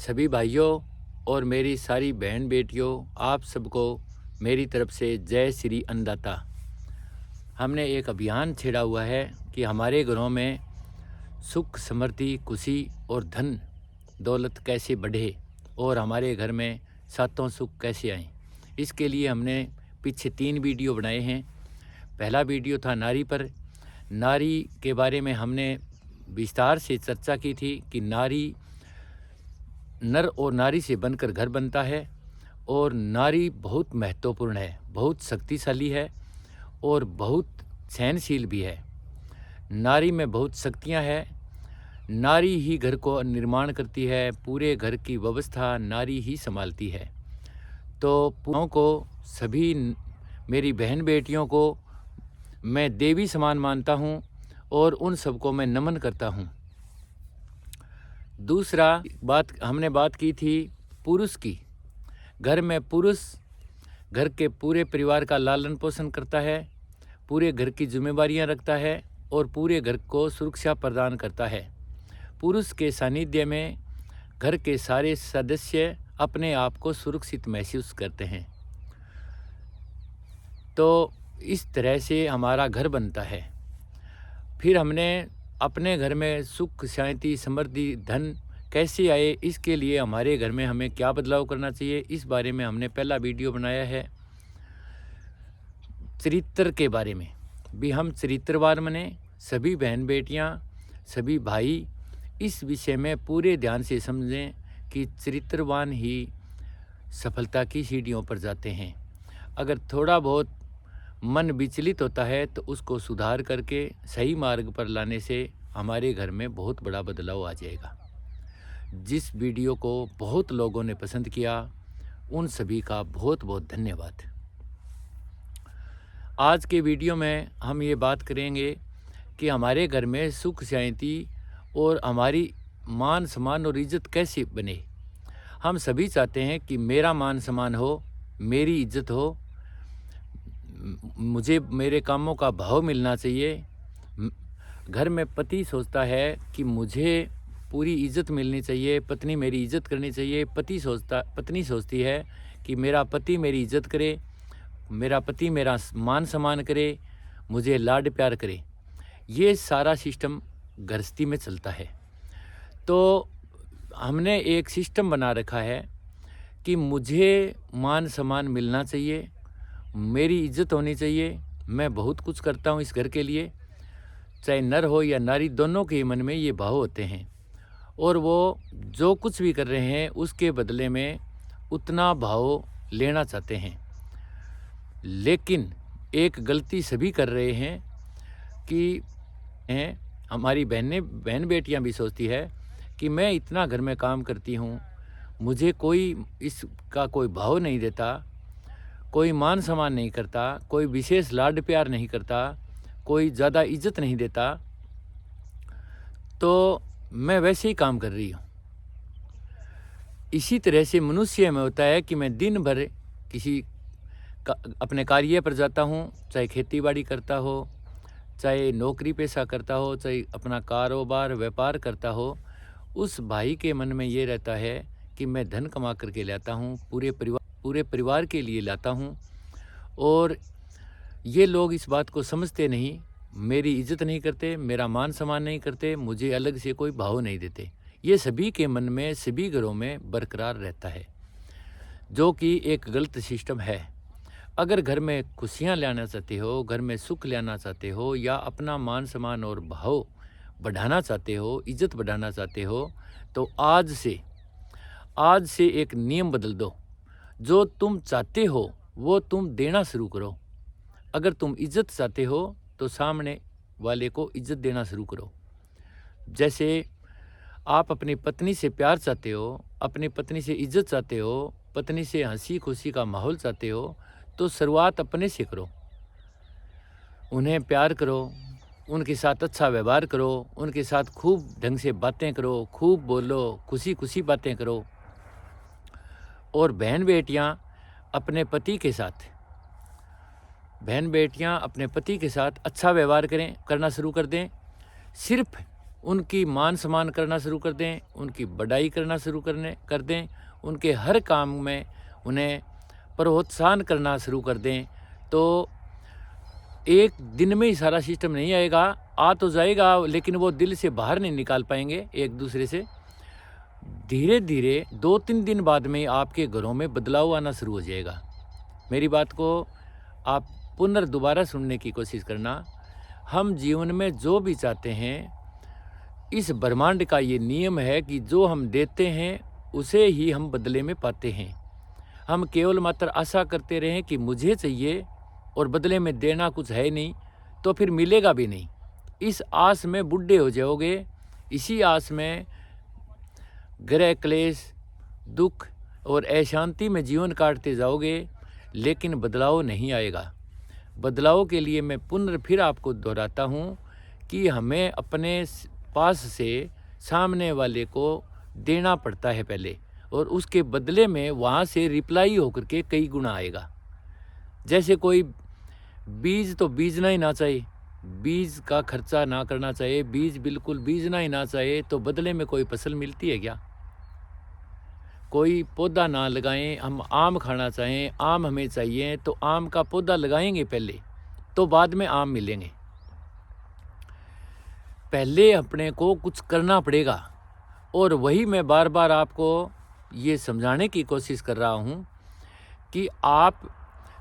सभी भाइयों और मेरी सारी बहन बेटियों, आप सबको मेरी तरफ से जय श्री अन्नदाता। हमने एक अभियान छेड़ा हुआ है कि हमारे घरों में सुख, समृद्धि, खुशी और धन दौलत कैसे बढ़े और हमारे घर में सातों सुख कैसे आएँ। इसके लिए हमने पीछे 3 वीडियो बनाए हैं। पहला वीडियो था नारी पर। नारी के बारे में हमने विस्तार से चर्चा की थी कि नारी, नर और नारी से बनकर घर बनता है और नारी बहुत महत्वपूर्ण है, बहुत शक्तिशाली है और बहुत सहनशील भी है। नारी में बहुत शक्तियाँ हैं। नारी ही घर को निर्माण करती है, पूरे घर की व्यवस्था नारी ही संभालती है। तो पुओं को, सभी मेरी बहन बेटियों को मैं देवी समान मानता हूँ और उन सबको मैं नमन करता हूँ। दूसरा हमने बात की थी पुरुष की। घर में पुरुष घर के पूरे परिवार का लालन पोषण करता है, पूरे घर की जिम्मेवारियां रखता है और पूरे घर को सुरक्षा प्रदान करता है। पुरुष के सानिध्य में घर के सारे सदस्य अपने आप को सुरक्षित महसूस करते हैं। तो इस तरह से हमारा घर बनता है। फिर हमने अपने घर में सुख, शांति, समृद्धि, धन कैसे आए, इसके लिए हमारे घर में हमें क्या बदलाव करना चाहिए, इस बारे में हमने पहला वीडियो बनाया है। चरित्र के बारे में भी हम चरित्रवान बने, सभी बहन बेटियां, सभी भाई इस विषय में पूरे ध्यान से समझें कि चरित्रवान ही सफलता की सीढ़ियों पर जाते हैं। अगर थोड़ा बहुत मन विचलित होता है तो उसको सुधार करके सही मार्ग पर लाने से हमारे घर में बहुत बड़ा बदलाव आ जाएगा। जिस वीडियो को बहुत लोगों ने पसंद किया, उन सभी का बहुत बहुत धन्यवाद। आज के वीडियो में हम ये बात करेंगे कि हमारे घर में सुख, शांति और हमारी मान सम्मान और इज्जत कैसे बने। हम सभी चाहते हैं कि मेरा मान सम्मान हो, मेरी इज्जत हो, मुझे मेरे कामों का भाव मिलना चाहिए। घर में पति सोचता है कि मुझे पूरी इज्जत मिलनी चाहिए, पत्नी मेरी इज्जत करनी चाहिए। पत्नी सोचती है कि मेरा पति मेरी इज्जत करे, मेरा पति मेरा मान सम्मान करे, मुझे लाड प्यार करे। ये सारा सिस्टम गृहस्थी में चलता है। तो हमने एक सिस्टम बना रखा है कि मुझे मान सम्मान मिलना चाहिए, मेरी इज्जत होनी चाहिए। मैं बहुत कुछ करता हूँ इस घर के लिए, चाहे नर हो या नारी, दोनों के मन में ये भाव होते हैं और वो जो कुछ भी कर रहे हैं उसके बदले में उतना भाव लेना चाहते हैं। लेकिन एक गलती सभी कर रहे हैं कि हमारी बहन बेटियां भी सोचती है कि मैं इतना घर में काम करती हूँ, मुझे कोई इसका कोई भाव नहीं देता, कोई मान सम्मान नहीं करता, कोई विशेष लाड प्यार नहीं करता, कोई ज़्यादा इज्जत नहीं देता, तो मैं वैसे ही काम कर रही हूँ। इसी तरह से मनुष्य में होता है कि मैं दिन भर अपने कार्य पर जाता हूँ, चाहे खेती-बाड़ी करता हो, चाहे नौकरी पेशा करता हो, चाहे अपना कारोबार व्यापार करता हो, उस भाई के मन में ये रहता है कि मैं धन कमा करके लाता हूँ, पूरे परिवार के लिए लाता हूँ। और ये लोग इस बात को समझते नहीं, मेरी इज्जत नहीं करते, मेरा मान सम्मान नहीं करते, मुझे अलग से कोई भाव नहीं देते। ये सभी के मन में, सभी घरों में बरकरार रहता है, जो कि एक गलत सिस्टम है। अगर घर में खुशियाँ लाना चाहते हो, घर में सुख लाना चाहते हो या अपना मान सम्मान और भाव बढ़ाना चाहते हो, इज्जत बढ़ाना चाहते हो, तो आज से एक नियम बदल दो। जो तुम चाहते हो वो तुम देना शुरू करो। अगर तुम इज्जत चाहते हो तो सामने वाले को इज्जत देना शुरू करो। जैसे आप अपनी पत्नी से प्यार चाहते हो, अपनी पत्नी से इज्जत चाहते हो, पत्नी से हंसी खुशी का माहौल चाहते हो, तो शुरुआत अपने से करो। उन्हें प्यार करो, उनके साथ अच्छा व्यवहार करो, उनके साथ खूब ढंग से बातें करो, खूब बोलो, खुशी खुशी बातें करो। और बहन बेटियां अपने पति के साथ अच्छा व्यवहार करना शुरू कर दें। सिर्फ उनकी मान सम्मान करना शुरू कर दें, उनकी बड़ाई करना शुरू कर दें, उनके हर काम में उन्हें प्रोत्साहन करना शुरू कर दें, तो एक दिन में ही सारा सिस्टम नहीं आएगा, आ तो जाएगा, लेकिन वो दिल से बाहर नहीं निकाल पाएंगे एक दूसरे से। धीरे धीरे 2-3 दिन बाद में आपके घरों में बदलाव आना शुरू हो जाएगा। मेरी बात को आप दोबारा सुनने की कोशिश करना। हम जीवन में जो भी चाहते हैं, इस ब्रह्मांड का ये नियम है कि जो हम देते हैं उसे ही हम बदले में पाते हैं। हम केवल मात्र आशा करते रहें कि मुझे चाहिए और बदले में देना कुछ है नहीं, तो फिर मिलेगा भी नहीं। इस आस में बूढ़े हो जाओगे, इसी आस में ग्रह क्लेश, दुख और अशांति में जीवन काटते जाओगे, लेकिन बदलाव नहीं आएगा। बदलाव के लिए मैं फिर आपको दोहराता हूँ कि हमें अपने पास से सामने वाले को देना पड़ता है पहले, और उसके बदले में वहाँ से रिप्लाई होकर के कई गुना आएगा। जैसे कोई बीज तो बीजना ही ना चाहिए, बीज का खर्चा ना करना चाहिए, बीज बिल्कुल बीजना ही ना चाहिए, तो बदले में कोई फसल मिलती है क्या? कोई पौधा ना लगाएं, हम आम खाना चाहें, आम हमें चाहिए, तो आम का पौधा लगाएंगे पहले, तो बाद में आम मिलेंगे। पहले अपने को कुछ करना पड़ेगा, और वही मैं बार बार आपको ये समझाने की कोशिश कर रहा हूँ कि आप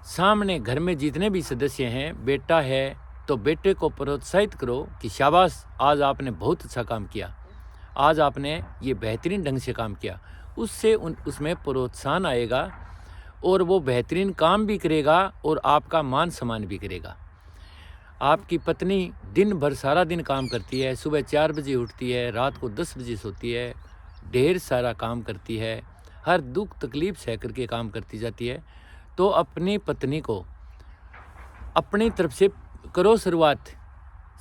सामने घर में जितने भी सदस्य हैं, बेटा है तो बेटे को प्रोत्साहित करो कि शाबाश, आज आपने बहुत अच्छा काम किया, आज आपने ये बेहतरीन ढंग से काम किया। उससे उसमें प्रोत्साहन आएगा और वो बेहतरीन काम भी करेगा और आपका मान सम्मान भी करेगा। आपकी पत्नी दिन भर सारा दिन काम करती है, सुबह 4 बजे उठती है, रात को 10 बजे सोती है, ढेर सारा काम करती है, हर दुख तकलीफ सह करके काम करती जाती है, तो अपनी पत्नी को अपनी तरफ से करो शुरुआत,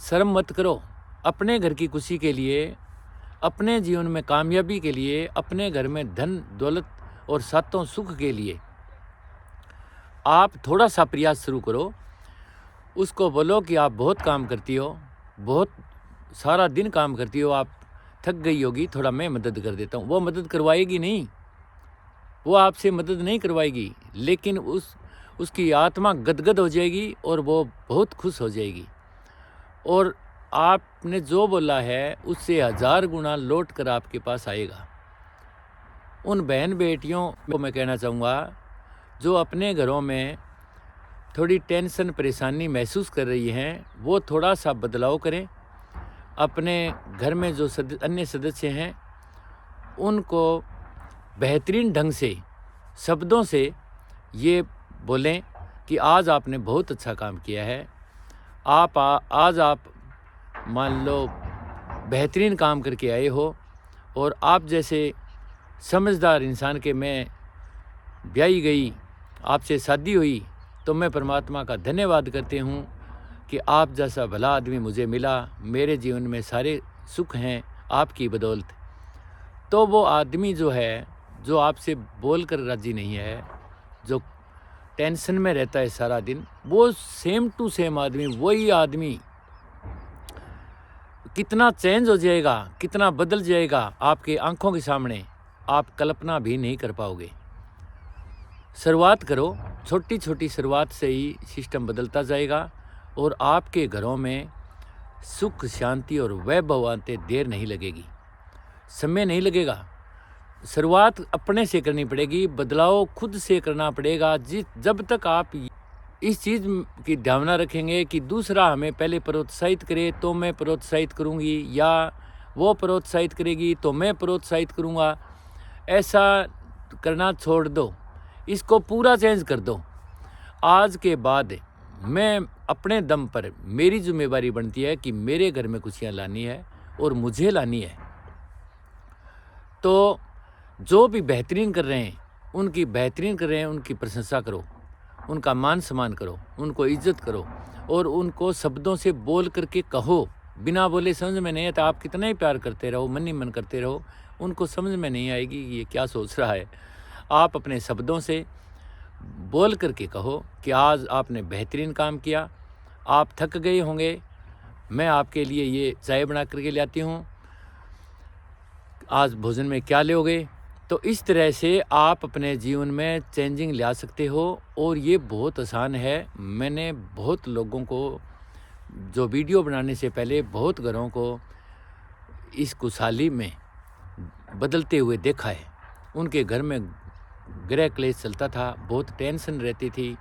शर्म मत करो। अपने घर की खुशी के लिए, अपने जीवन में कामयाबी के लिए, अपने घर में धन दौलत और सातों सुख के लिए आप थोड़ा सा प्रयास शुरू करो। उसको बोलो कि आप बहुत काम करती हो, बहुत सारा दिन काम करती हो, आप थक गई होगी, थोड़ा मैं मदद कर देता हूँ। वो मदद करवाएगी नहीं, वो आपसे मदद नहीं करवाएगी, लेकिन उसकी आत्मा गदगद हो जाएगी और वो बहुत खुश हो जाएगी, और आपने जो बोला है उससे 1000 गुना लौट कर आपके पास आएगा। उन बहन बेटियों को मैं कहना चाहूँगा जो अपने घरों में थोड़ी टेंशन परेशानी महसूस कर रही हैं, वो थोड़ा सा बदलाव करें। अपने घर में जो अन्य सदस्य हैं उनको बेहतरीन ढंग से शब्दों से ये बोलें कि आज आपने बहुत अच्छा काम किया है, आज आप मान लो बेहतरीन काम करके आए हो, और आप जैसे समझदार इंसान के मैं ब्याही गई, आपसे शादी हुई, तो मैं परमात्मा का धन्यवाद करती हूँ कि आप जैसा भला आदमी मुझे मिला। मेरे जीवन में सारे सुख हैं आपकी बदौलत। तो वो आदमी जो है, जो आपसे बोल कर राजी नहीं है, जो टेंशन में रहता है सारा दिन, वो सेम टू सेम आदमी, वही आदमी कितना चेंज हो जाएगा, कितना बदल जाएगा आपके आंखों के सामने, आप कल्पना भी नहीं कर पाओगे। शुरुआत करो, छोटी छोटी शुरुआत से ही सिस्टम बदलता जाएगा, और आपके घरों में सुख शांति और वैभव आते देर नहीं लगेगी, समय नहीं लगेगा। शुरुआत अपने से करनी पड़ेगी, बदलाव खुद से करना पड़ेगा। जब तक आप इस चीज़ की भावना रखेंगे कि दूसरा हमें पहले प्रोत्साहित करे तो मैं प्रोत्साहित करूंगी, या वो प्रोत्साहित करेगी तो मैं प्रोत्साहित करूंगा, ऐसा करना छोड़ दो, इसको पूरा चेंज कर दो। आज के बाद मैं अपने दम पर, मेरी जिम्मेवारी बनती है कि मेरे घर में खुशियाँ लानी है और मुझे लानी है। तो जो भी बेहतरीन कर रहे हैं, उनकी प्रशंसा करो, उनका मान सम्मान करो, उनको इज्जत करो, और उनको शब्दों से बोल करके कहो। बिना बोले समझ में नहीं आता, आप कितना ही प्यार करते रहो, मन ही मन करते रहो, उनको समझ में नहीं आएगी ये क्या सोच रहा है। आप अपने शब्दों से बोल करके कहो कि आज आपने बेहतरीन काम किया, आप थक गए होंगे, मैं आपके लिए ये चाय बना करके ले आती हूँ, आज भोजन में क्या लोगे। तो इस तरह से आप अपने जीवन में चेंजिंग ला सकते हो और ये बहुत आसान है। मैंने बहुत लोगों को जो वीडियो बनाने से पहले बहुत घरों को इस खुशहाली में बदलते हुए देखा है। उनके घर में गृह क्लेश चलता था, बहुत टेंशन रहती थी,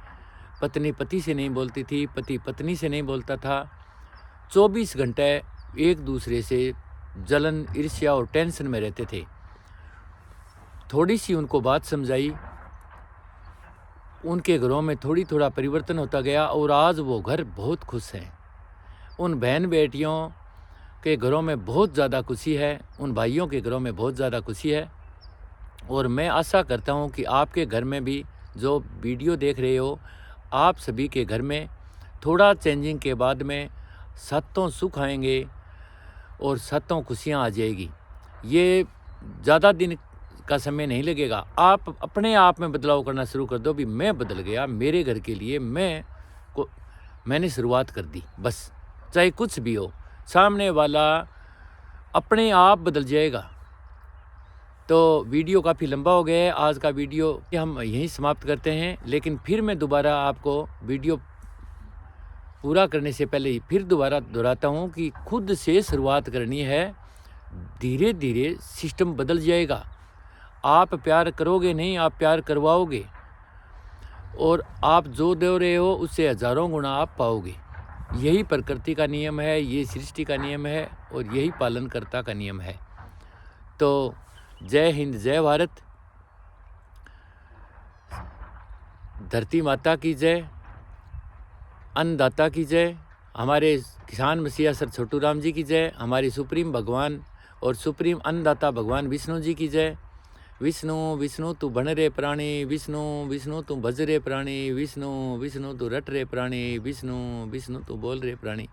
पत्नी पति से नहीं बोलती थी, पति पत्नी से नहीं बोलता था, 24 घंटे एक दूसरे से जलन, ईर्ष्या और टेंशन में रहते थे। थोड़ी सी उनको बात समझाई, उनके घरों में थोड़ा परिवर्तन होता गया और आज वो घर बहुत खुश हैं। उन बहन बेटियों के घरों में बहुत ज़्यादा खुशी है, उन भाइयों के घरों में बहुत ज़्यादा खुशी है। और मैं आशा करता हूँ कि आपके घर में भी जो वीडियो देख रहे हो, आप सभी के घर में थोड़ा चेंजिंग के बाद में सातों सुख आएंगे और सातों खुशियाँ आ जाएगी। ये ज़्यादा दिन का समय नहीं लगेगा। आप अपने आप में बदलाव करना शुरू कर दो। भी मैं बदल गया, मेरे घर के लिए मैंने शुरुआत कर दी, बस चाहे कुछ भी हो, सामने वाला अपने आप बदल जाएगा। तो वीडियो काफ़ी लंबा हो गया है, आज का वीडियो हम यहीं समाप्त करते हैं। लेकिन फिर मैं दोबारा आपको वीडियो पूरा करने से पहले फिर दोबारा दोहराता हूँ कि खुद से शुरुआत करनी है। धीरे धीरे सिस्टम बदल जाएगा। आप प्यार करोगे नहीं, आप प्यार करवाओगे और आप जो दे रहे हो उससे हज़ारों गुना आप पाओगे। यही प्रकृति का नियम है, ये सृष्टि का नियम है और यही पालनकर्ता का नियम है। तो जय हिंद, जय भारत, धरती माता की जय, अन्नदाता की जय, हमारे किसान मसीहा सर छोटू राम जी की जय, हमारे सुप्रीम भगवान और सुप्रीम अन्नदाता भगवान विष्णु जी की जय। विष्णु विष्णु तू बन रे प्राणी, विष्णु विष्णु तू भज रे प्राणी, विष्णु विष्णु तू रट रे प्राणी, विष्णु विष्णु तू बोल रे प्राणी।